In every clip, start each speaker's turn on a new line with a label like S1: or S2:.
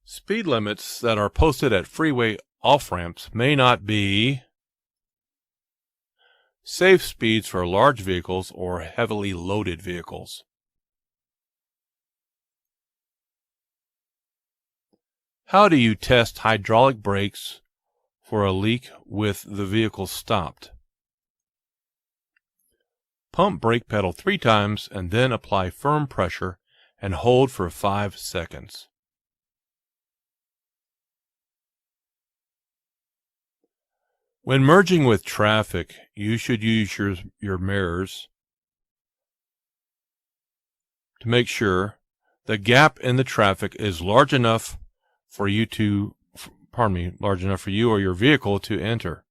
S1: Speed limits that are posted at freeway off-ramps may not be safe speeds for large vehicles or heavily loaded vehicles. How do you test hydraulic brakes for a leak with the vehicle stopped? Pump brake pedal 3 times and then apply firm pressure and hold for 5 seconds. When merging with traffic, you should use your mirrors to make sure the gap in the traffic is large enough for you or your vehicle to enter.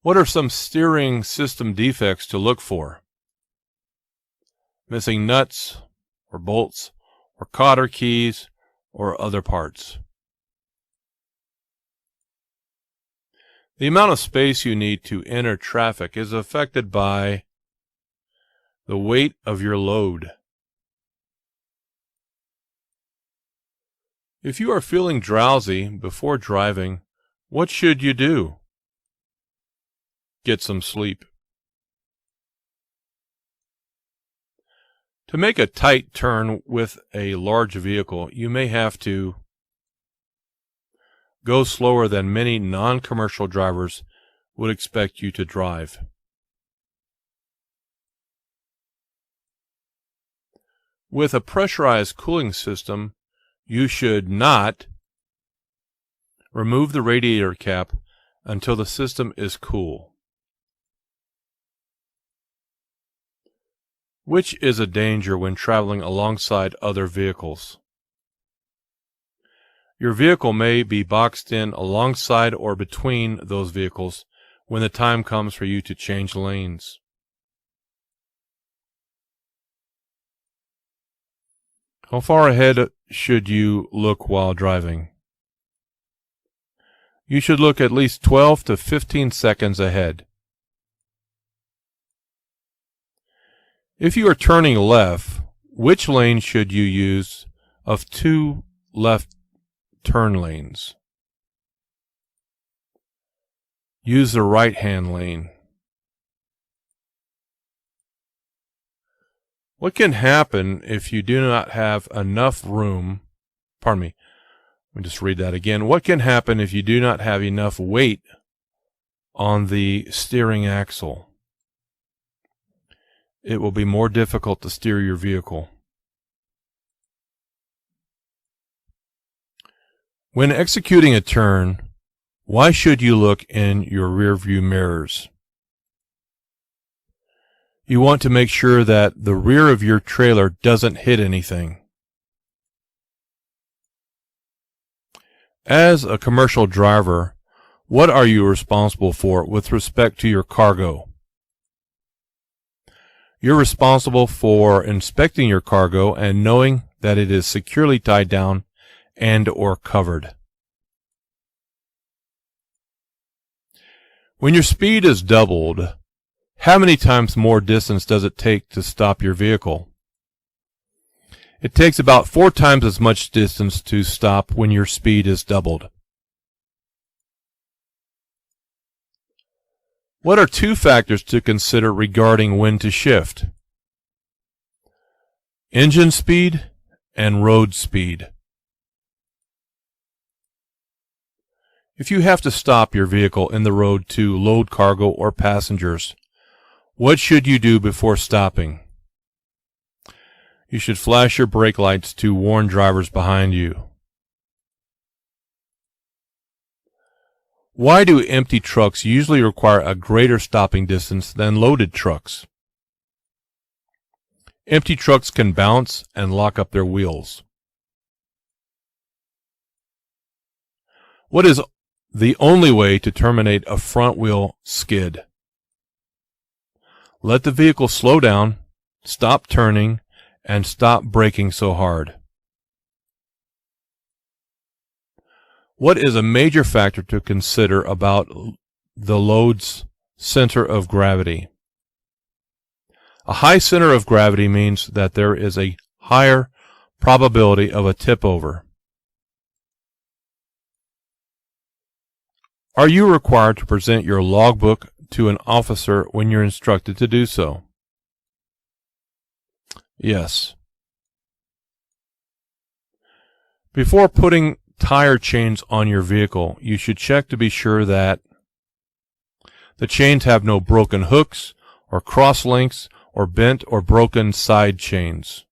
S1: What are some steering system defects to look for? Missing nuts or bolts or Cotter keys or other parts. The amount of space you need to enter traffic is affected by the weight of your load. If you are feeling drowsy before driving, what should you do? Get some sleep. To make a tight turn with a large vehicle, you may have to go slower than many non-commercial drivers would expect you to drive. With a pressurized cooling system, you should not remove the radiator cap until the system is cool, which is a danger when traveling alongside other vehicles. Your vehicle may be boxed in alongside or between those vehicles when the time comes for you to change lanes. How far ahead should you look while driving? You should look at least 12 to 15 seconds ahead. If you are turning left, which lane should you use of 2 left turn lanes? Use the right-hand lane. What can happen if you do not have enough room? Let me just read that again. What can happen if you do not have enough weight on the steering axle? It will be more difficult to steer your vehicle. When executing a turn, why should you look in your rearview mirrors? You want to make sure that the rear of your trailer doesn't hit anything. As a commercial driver, what are you responsible for with respect to your cargo? You're responsible for inspecting your cargo and knowing that it is securely tied down and or covered. When your speed is doubled, how many times more distance does it take to stop your vehicle? It takes about 4 times as much distance to stop when your speed is doubled. What are 2 factors to consider regarding when to shift? Engine speed and road speed. If you have to stop your vehicle in the road to load cargo or passengers, what should you do before stopping? You should flash your brake lights to warn drivers behind you. Why do empty trucks usually require a greater stopping distance than loaded trucks? Empty trucks can bounce and lock up their wheels. What is the only way to terminate a front wheel skid? Let the vehicle slow down, stop turning, and stop braking so hard. What is a major factor to consider about the load's center of gravity? A high center of gravity means that there is a higher probability of a tip over. Are you required to present your logbook to an officer when you're instructed to do so? Yes. Before putting tire chains on your vehicle, you should check to be sure that the chains have no broken hooks or cross links or bent or broken side chains.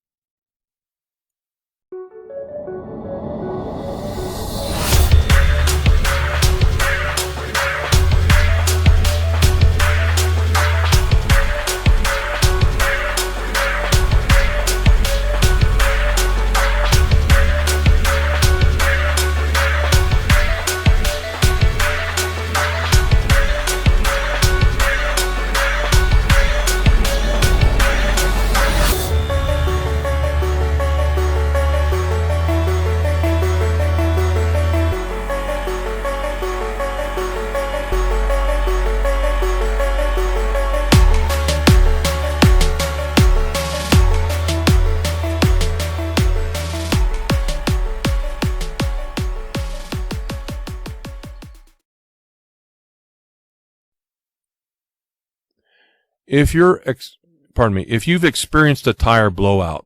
S1: If you've experienced a tire blowout,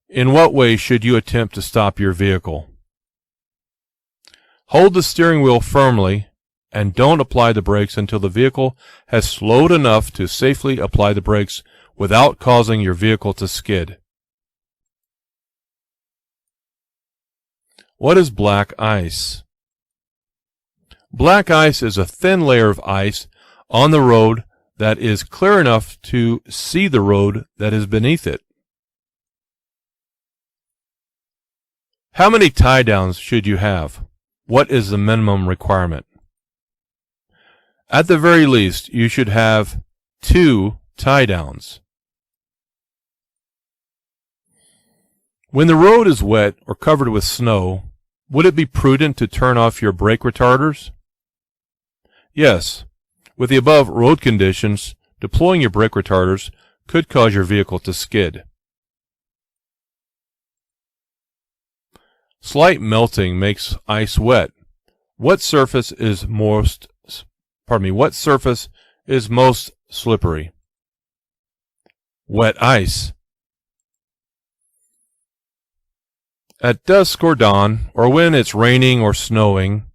S1: in what way should you attempt to stop your vehicle? Hold the steering wheel firmly and don't apply the brakes until the vehicle has slowed enough to safely apply the brakes without causing your vehicle to skid. What is black ice? Black ice is a thin layer of ice on the road that is clear enough to see the road that is beneath it. How many tie downs should you have? What is the minimum requirement? At the very least, you should have 2 tie downs. When the road is wet or covered with snow, would it be prudent to turn off your brake retarders? Yes. With the above road conditions, deploying your brake retarders could cause your vehicle to skid. Slight melting makes ice wet. What surface is most slippery? Wet ice. At dusk or dawn, or when it's raining or snowing,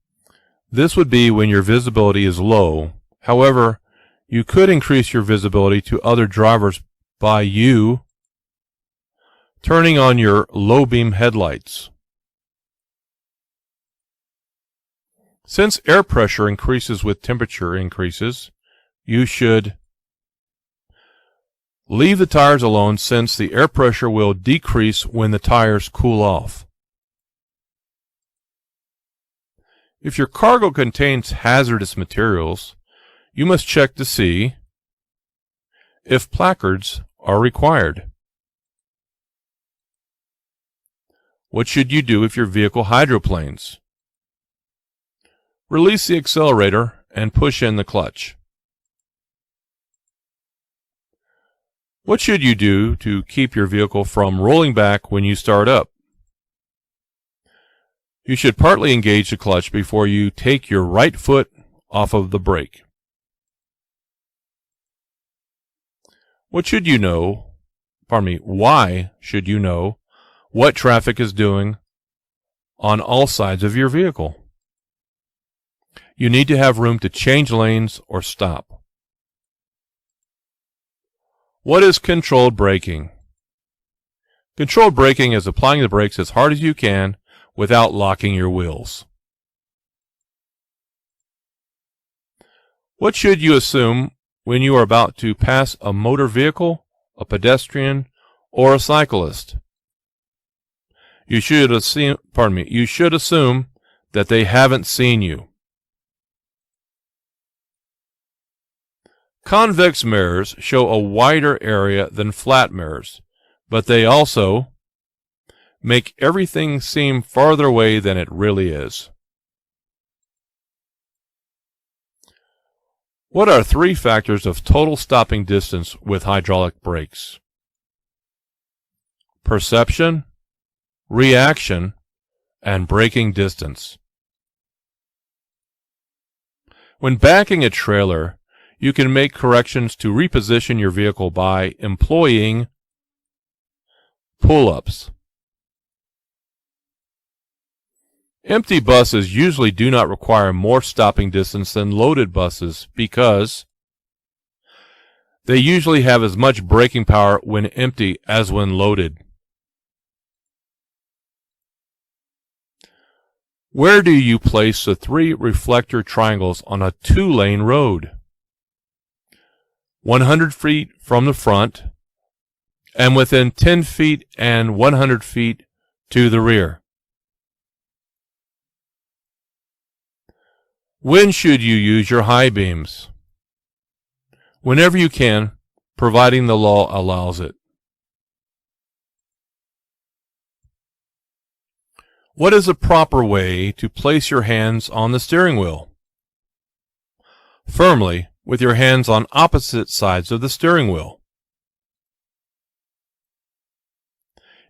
S1: this would be when your visibility is low. However, you could increase your visibility to other drivers by you turning on your low beam headlights. Since air pressure increases with temperature increases, you should leave the tires alone since the air pressure will decrease when the tires cool off. If your cargo contains hazardous materials, you must check to see if placards are required. What should you do if your vehicle hydroplanes? Release the accelerator and push in the clutch. What should you do to keep your vehicle from rolling back when you start up? You should partly engage the clutch before you take your right foot off of the brake. Why should you know what traffic is doing on all sides of your vehicle? You need to have room to change lanes or stop. What is controlled braking? Controlled braking is applying the brakes as hard as you can without locking your wheels. What should you assume when you are about to pass a motor vehicle, a pedestrian, or a cyclist? You should assume that they haven't seen you. Convex mirrors show a wider area than flat mirrors, but they also make everything seem farther away than it really is. What are 3 factors of total stopping distance with hydraulic brakes? Perception, reaction, and braking distance. When backing a trailer, you can make corrections to reposition your vehicle by employing pull-ups. Empty buses usually do not require more stopping distance than loaded buses because they usually have as much braking power when empty as when loaded. Where do you place the 3 reflector triangles on a 2-lane road? 100 feet from the front and within 10 feet and 100 feet to the rear. When should you use your high beams? Whenever you can, providing the law allows it. What is the proper way to place your hands on the steering wheel? Firmly, with your hands on opposite sides of the steering wheel.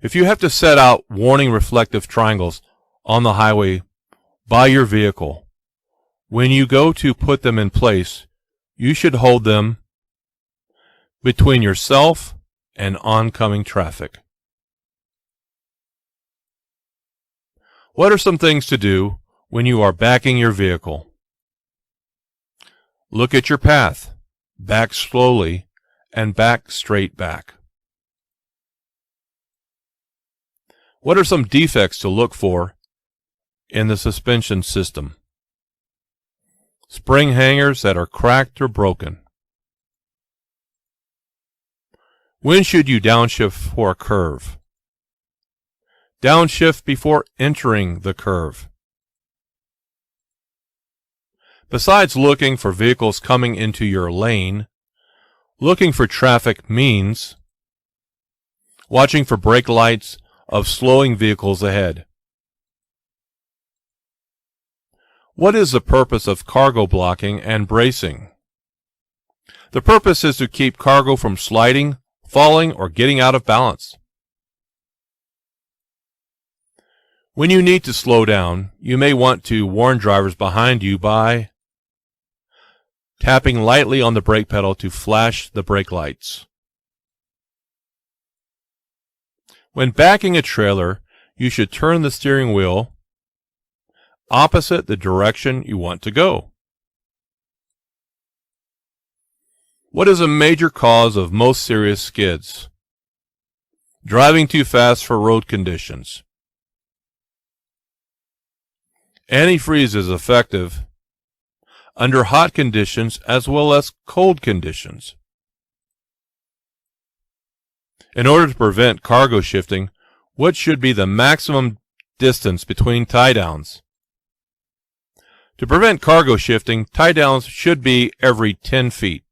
S1: If you have to set out warning reflective triangles on the highway by your vehicle, when you go to put them in place, you should hold them between yourself and oncoming traffic. What are some things to do when you are backing your vehicle? Look at your path, back slowly, and back straight back. What are some defects to look for in the suspension system? Spring hangers that are cracked or broken. When should you downshift for a curve? Downshift before entering the curve. Besides looking for vehicles coming into your lane, looking for traffic means watching for brake lights of slowing vehicles ahead. What is the purpose of cargo blocking and bracing? The purpose is to keep cargo from sliding, falling, or getting out of balance. When you need to slow down, you may want to warn drivers behind you by tapping lightly on the brake pedal to flash the brake lights. When backing a trailer, you should turn the steering wheel opposite the direction you want to go. What is a major cause of most serious skids? Driving too fast for road conditions. Antifreeze is effective under hot conditions as well as cold conditions. In order to prevent cargo shifting, what should be the maximum distance between tie-downs? To prevent cargo shifting, tie-downs should be every 10 feet.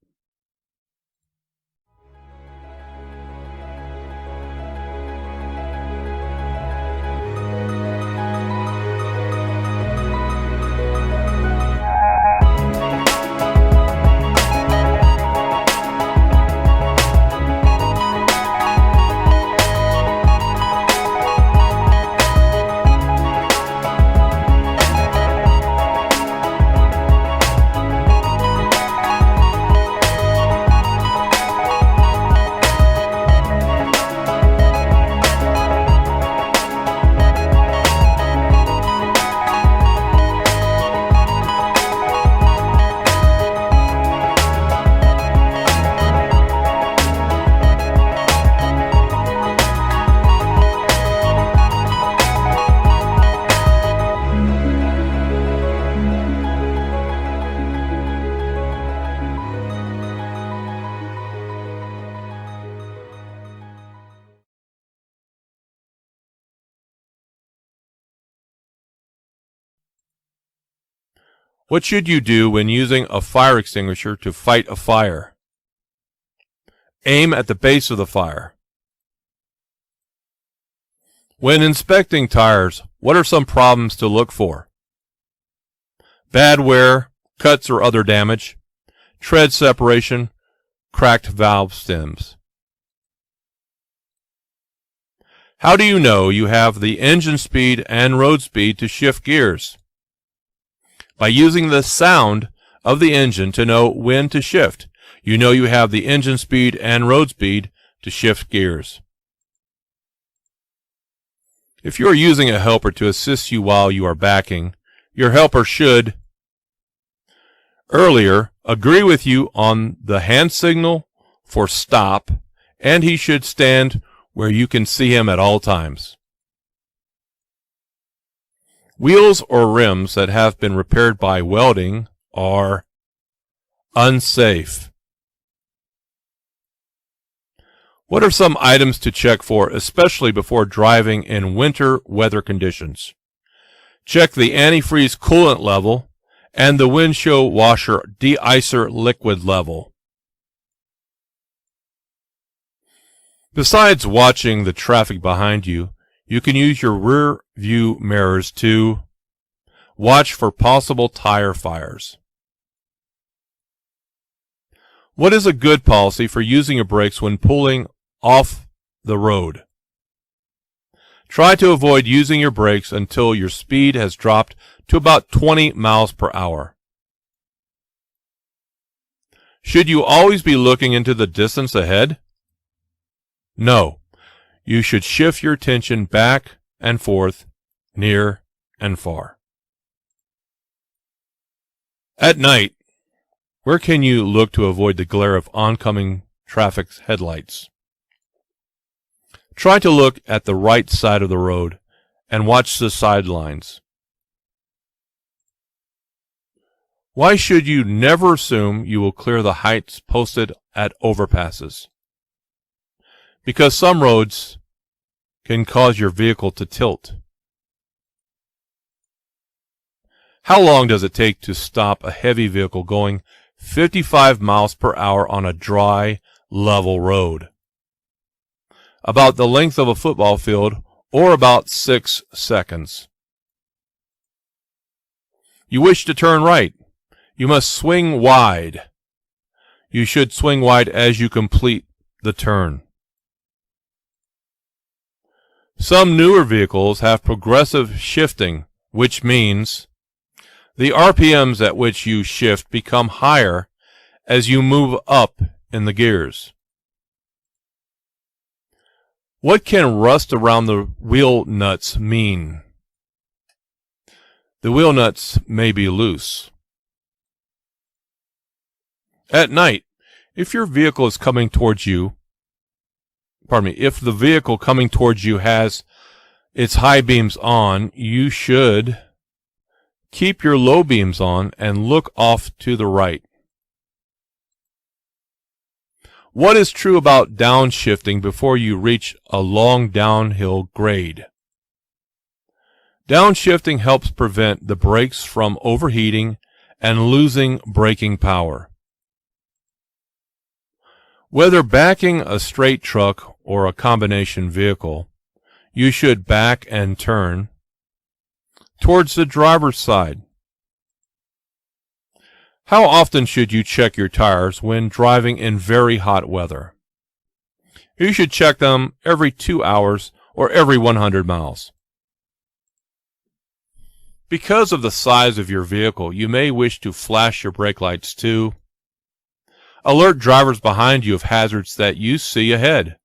S1: What should you do when using a fire extinguisher to fight a fire? Aim at the base of the fire. When inspecting tires, what are some problems to look for? Bad wear, cuts or other damage, tread separation, cracked valve stems. How do you know you have the engine speed and road speed to shift gears? By using the sound of the engine to know when to shift. You know you have the engine speed and road speed to shift gears. If you are using a helper to assist you while you are backing, your helper should earlier agree with you on the hand signal for stop, and he should stand where you can see him at all times. Wheels or rims that have been repaired by welding are unsafe. What are some items to check for, especially before driving in winter weather conditions? Check the antifreeze coolant level and the windshield washer de-icer liquid level. Besides watching the traffic behind you, you can use your rear view mirrors to watch for possible tire fires. What is a good policy for using your brakes when pulling off the road? Try to avoid using your brakes until your speed has dropped to about 20 miles per hour. Should you always be looking into the distance ahead? No. You should shift your attention back and forth, near and far. At night, where can you look to avoid the glare of oncoming traffic's headlights? Try to look at the right side of the road and watch the sidelines. Why should you never assume you will clear the heights posted at overpasses? Because some roads can cause your vehicle to tilt. How long does it take to stop a heavy vehicle going 55 miles per hour on a dry, level road? About the length of a football field, or about 6 seconds. You wish to turn right. You must swing wide. You should swing wide as you complete the turn. Some newer vehicles have progressive shifting, which means the RPMs at which you shift become higher as you move up in the gears. What can rust around the wheel nuts mean? The wheel nuts may be loose. At night, if your vehicle is coming towards you, if the vehicle coming towards you has its high beams on, you should keep your low beams on and look off to the right. What is true about downshifting before you reach a long downhill grade? Downshifting helps prevent the brakes from overheating and losing braking power. Whether backing a straight truck or a combination vehicle, you should back and turn towards the driver's side. How often should you check your tires when driving in very hot weather? You should check them every 2 hours or every 100 miles. Because of the size of your vehicle, you may wish to flash your brake lights to alert drivers behind you of hazards that you see ahead.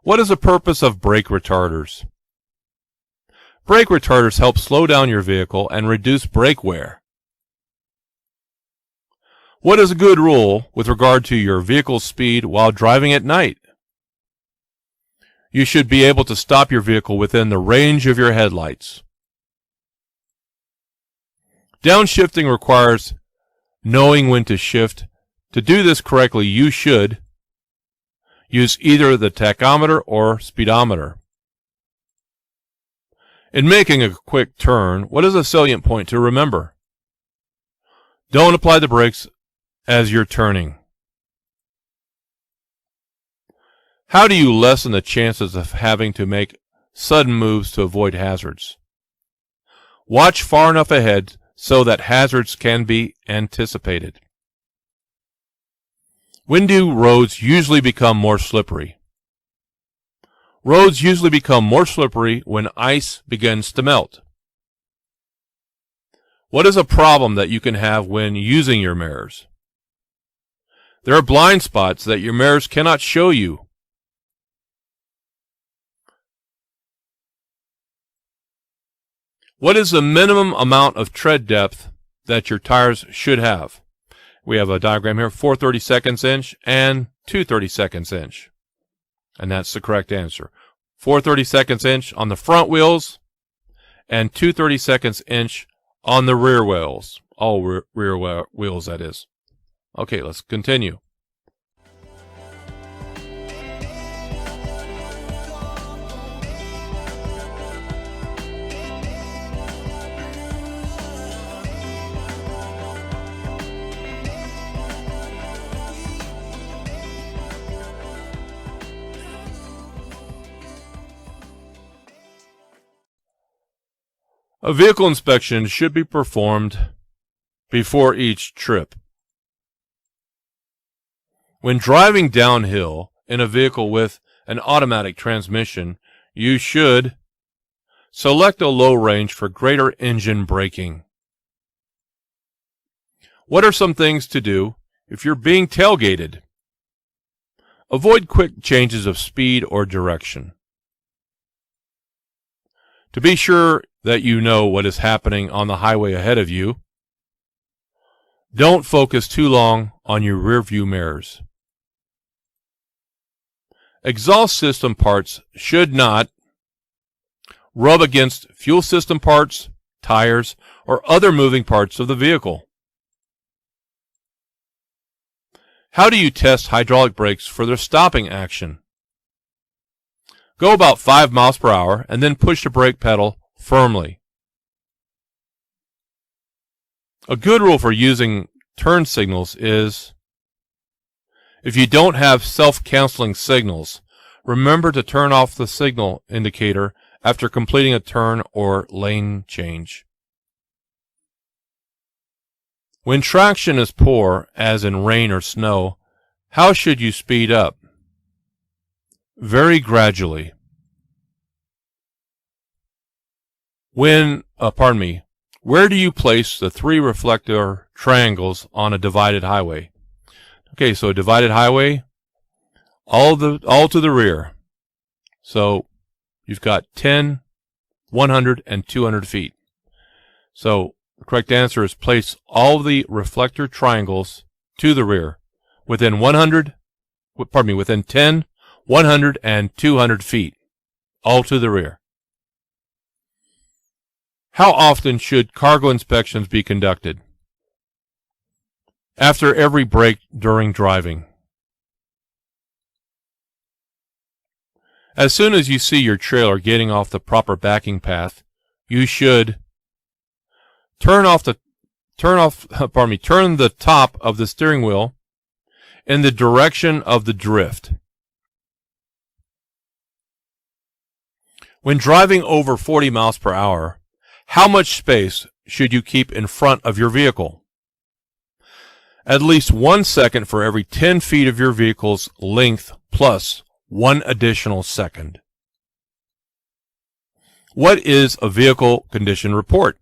S1: What is the purpose of brake retarders? Brake retarders help slow down your vehicle and reduce brake wear. What is a good rule with regard to your vehicle's speed while driving at night? You should be able to stop your vehicle within the range of your headlights. Downshifting requires knowing when to shift. To do this correctly, you should use either the tachometer or speedometer. In making a quick turn, what is a salient point to remember? Don't apply the brakes as you're turning. How do you lessen the chances of having to make sudden moves to avoid hazards? Watch far enough ahead so that hazards can be anticipated. When do roads usually become more slippery? Roads usually become more slippery when ice begins to melt. What is a problem that you can have when using your mirrors? There are blind spots that your mirrors cannot show you. What is the minimum amount of tread depth that your tires should have? We have a diagram here, 4 32 inch and 2 32 inch. And that's the correct answer. 4 32 inch on the front wheels and 2 32 inch on the rear wheels. All rear wheels, that is. Okay, let's continue. A vehicle inspection should be performed before each trip. When driving downhill in a vehicle with an automatic transmission, you should select a low range for greater engine braking. What are some things to do if you're being tailgated? Avoid quick changes of speed or direction. To be sure that you know what is happening on the highway ahead of you, don't focus too long on your rearview mirrors. Exhaust system parts should not rub against fuel system parts, tires, or other moving parts of the vehicle. How do you test hydraulic brakes for their stopping action? Go about 5 miles per hour and then push the brake pedal firmly. A good rule for using turn signals is, if you don't have self-canceling signals, remember to turn off the signal indicator after completing a turn or lane change. When traction is poor, as in rain or snow, how should you speed up? Very gradually. Where do you place the 3 reflector triangles on a divided highway? Okay, so a divided highway, all to the rear. So you've got 10, 100, and 200 feet. So the correct answer is place all the reflector triangles to the rear within 10, 100, and 200 feet, all to the rear. How often should cargo inspections be conducted? After every break during driving. As soon as you see your trailer getting off the proper backing path, you should turn the top of the steering wheel in the direction of the drift. When driving over 40 miles per hour, how much space should you keep in front of your vehicle? At least 1 second for every 10 feet of your vehicle's length plus 1 additional second. What is a vehicle condition report?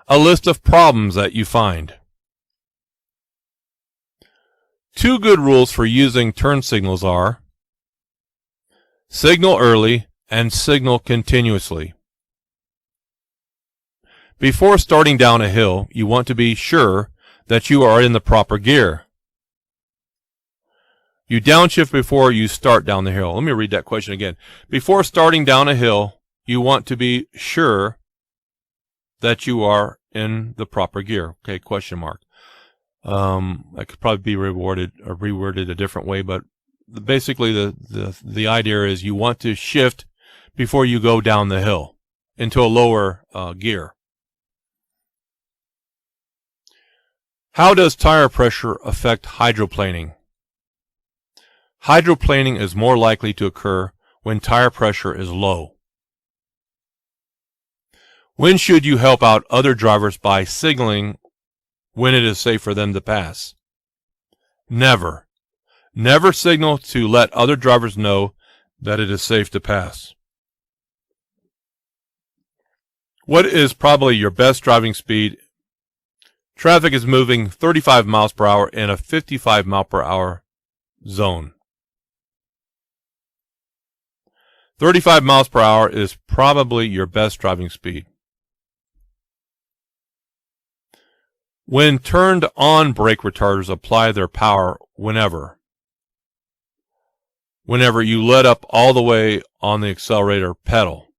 S1: A list of problems that you find. 2 good rules for using turn signals are: signal early and signal continuously. Before starting down a hill, you want to be sure that you are in the proper gear. You downshift before you start down the hill. Let me read that question again. Before starting down a hill, you want to be sure that you are in the proper gear. Okay, question mark. That could probably be reworded a different way, but basically the idea is you want to shift before you go down the hill into a lower gear. How does tire pressure affect hydroplaning? Hydroplaning is more likely to occur when tire pressure is low. When should you help out other drivers by signaling when it is safe for them to pass? Never. Never signal to let other drivers know that it is safe to pass. What is probably your best driving speed? Traffic is moving 35 miles per hour in a 55 mile per hour zone. 35 miles per hour is probably your best driving speed. When turned on, brake retarders apply their power whenever you let up all the way on the accelerator pedal.